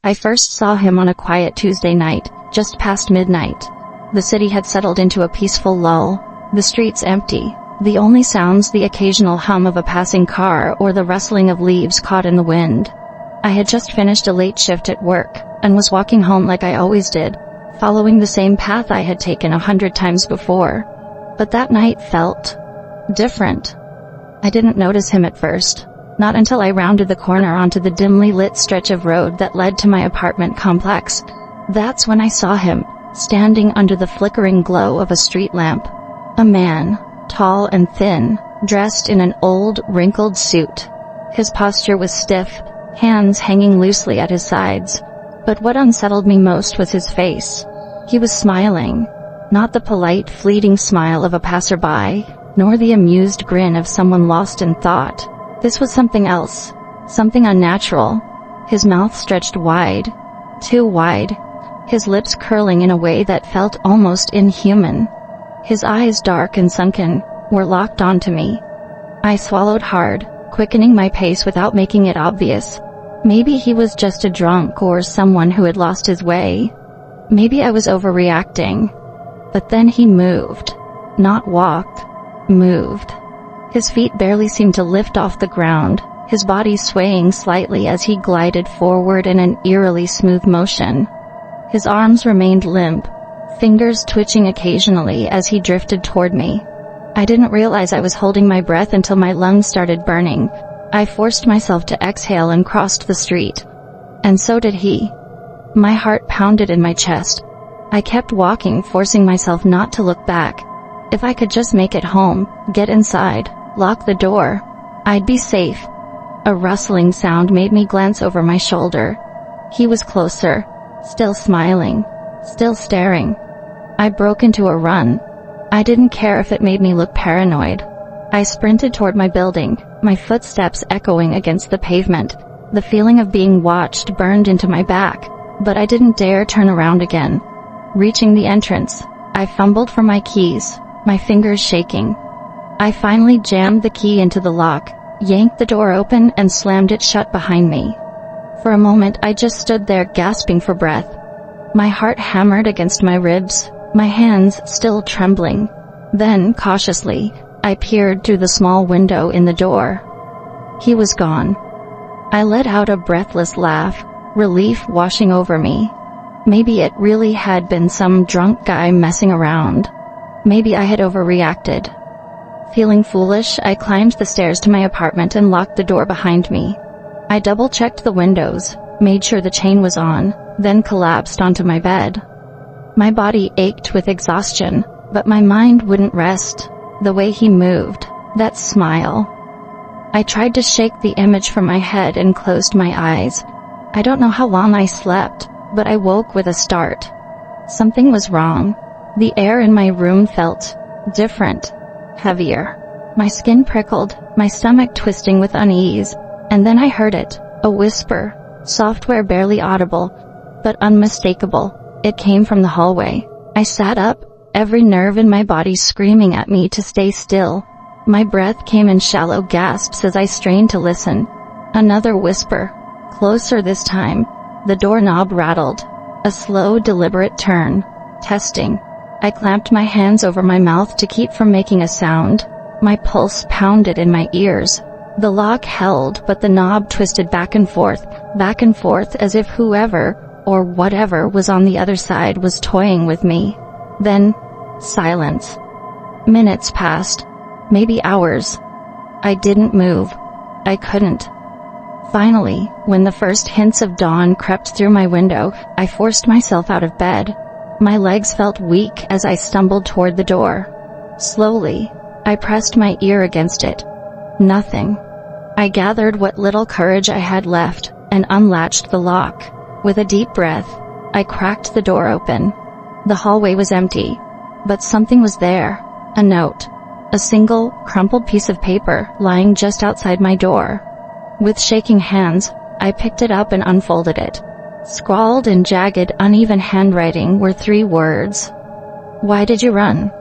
I first saw him on a quiet Tuesday night, just past midnight. The city had settled into a peaceful lull, the streets empty, the only sounds the occasional hum of a passing car or the rustling of leaves caught in the wind. I had just finished a late shift at work, and was walking home like I always did, following the same path I had taken 100 times before. But that night felt different. I didn't notice him at first, not until I rounded the corner onto the dimly lit stretch of road that led to my apartment complex. That's when I saw him, standing under the flickering glow of a street lamp. A man, tall and thin, dressed in an old, wrinkled suit. His posture was stiff, hands hanging loosely at his sides. But what unsettled me most was his face. He was smiling, not the polite, fleeting smile of a passerby, nor the amused grin of someone lost in thought. This was something else, something unnatural. His mouth stretched wide, too wide, his lips curling in a way that felt almost inhuman. His eyes, dark and sunken, were locked onto me. I swallowed hard, quickening my pace without making it obvious. Maybe he was just a drunk or someone who had lost his way. Maybe I was overreacting. But then he moved. Not walked. Moved. His feet barely seemed to lift off the ground, his body swaying slightly as he glided forward in an eerily smooth motion. His arms remained limp, fingers twitching occasionally as he drifted toward me. I didn't realize I was holding my breath until my lungs started burning. I forced myself to exhale and crossed the street. And so did he. My heart pounded in my chest. I kept walking, forcing myself not to look back. If I could just make it home, get inside, lock the door, I'd be safe. A rustling sound made me glance over my shoulder. He was closer, still smiling, still staring. I broke into a run. I didn't care if it made me look paranoid. I sprinted toward my building, my footsteps echoing against the pavement. The feeling of being watched burned into my back, but I didn't dare turn around again. Reaching the entrance, I fumbled for my keys, my fingers shaking. I finally jammed the key into the lock, yanked the door open and slammed it shut behind me. For a moment I just stood there gasping for breath. My heart hammered against my ribs, my hands still trembling. Then, cautiously, I peered through the small window in the door. He was gone. I let out a breathless laugh, relief washing over me. Maybe it really had been some drunk guy messing around. Maybe I had overreacted. Feeling foolish, I climbed the stairs to my apartment and locked the door behind me. I double-checked the windows, made sure the chain was on, then collapsed onto my bed. My body ached with exhaustion, but my mind wouldn't rest. The way he moved, that smile. I tried to shake the image from my head and closed my eyes. I don't know how long I slept, but I woke with a start. Something was wrong. The air in my room felt different, heavier. My skin prickled, my stomach twisting with unease, and then I heard it, a whisper, software barely audible, but unmistakable. It came from the hallway. I sat up, every nerve in my body screaming at me to stay still. My breath came in shallow gasps as I strained to listen. Another whisper, closer this time. The doorknob rattled. A slow, deliberate turn. Testing. I clamped my hands over my mouth to keep from making a sound. My pulse pounded in my ears. The lock held, but the knob twisted back and forth as if whoever, or whatever was on the other side was toying with me. Then, silence. Minutes passed. Maybe hours. I didn't move. I couldn't. Finally, when the first hints of dawn crept through my window, I forced myself out of bed. My legs felt weak as I stumbled toward the door. Slowly, I pressed my ear against it. Nothing. I gathered what little courage I had left, and unlatched the lock. With a deep breath, I cracked the door open. The hallway was empty, but something was there. A note. A single, crumpled piece of paper lying just outside my door. With shaking hands, I picked it up and unfolded it. Scrawled in jagged, uneven handwriting were 3 words. "Why did you run?"